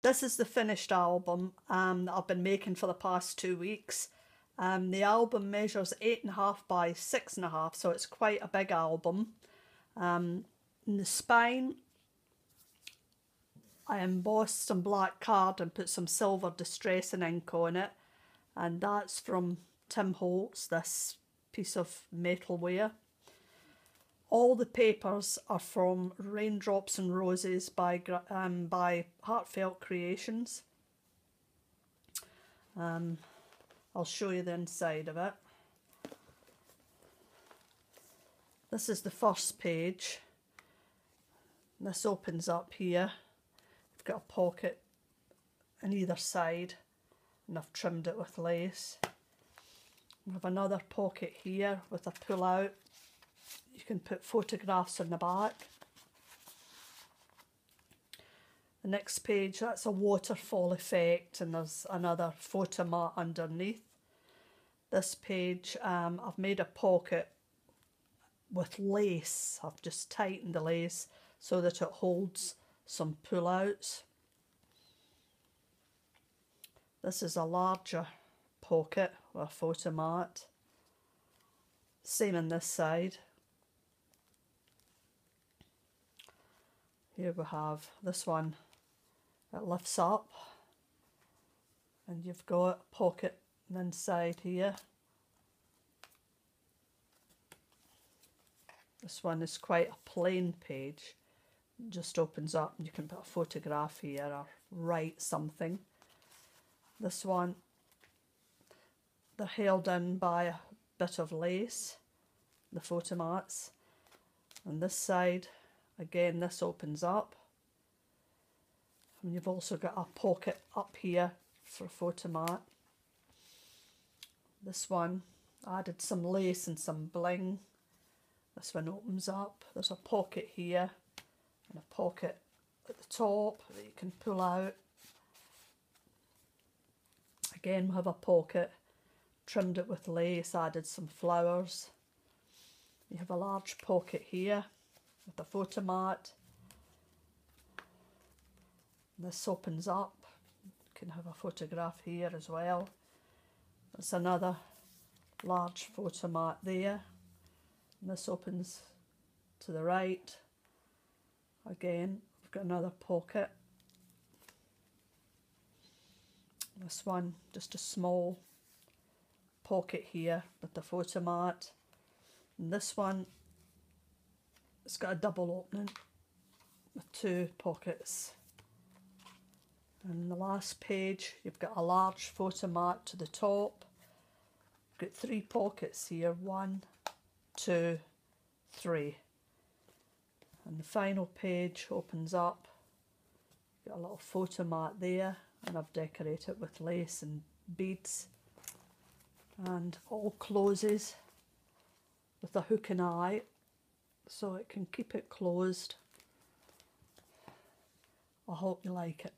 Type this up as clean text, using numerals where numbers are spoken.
This is the finished album that I've been making for the past 2 weeks. The album measures 8.5 by 6.5, so it's quite a big album. In the spine, I embossed some black card and put some silver distressing ink on it, and that's from Tim Holtz, this piece of metalware. All the papers are from Raindrops and Roses by Heartfelt Creations. I'll show you the inside of it. This is the first page. This opens up here. You've got a pocket on either side, and I've trimmed it with lace. We have another pocket here with a pull out. You can put photographs on the back. The next page, that's a waterfall effect, and there's another photo mat underneath. This page, I've made a pocket with lace. I've just tightened the lace so that it holds some pull-outs. This is a larger pocket with a photo mat. Same on this side. Here we have this one. It lifts up, and you've got a pocket inside here. This one is quite a plain page. It just opens up and you can put a photograph here or write something. This one, they're held in by a bit of lace, the photo mats. And this side, again, this opens up. And you've also got a pocket up here for a photo mat. This one, I added some lace and some bling. This one opens up. There's a pocket here and a pocket at the top that you can pull out. Again, we have a pocket, trimmed it with lace, added some flowers. You have a large pocket here with a photo mat. This opens up. You can have a photograph here as well. There's another large photo mat there. And this opens to the right. Again, we've got another pocket. This one, just a small pocket here with the photo mat. And this one, it's got a double opening with 2 pockets. And the last page, you've got a large photo mat to the top. You've got 3 pockets here, 1, 2, 3. And the final page opens up. You've got a little photo mat there, and I've decorated it with lace and beads. And all closes with a hook and eye, so it can keep it closed. I hope you like it.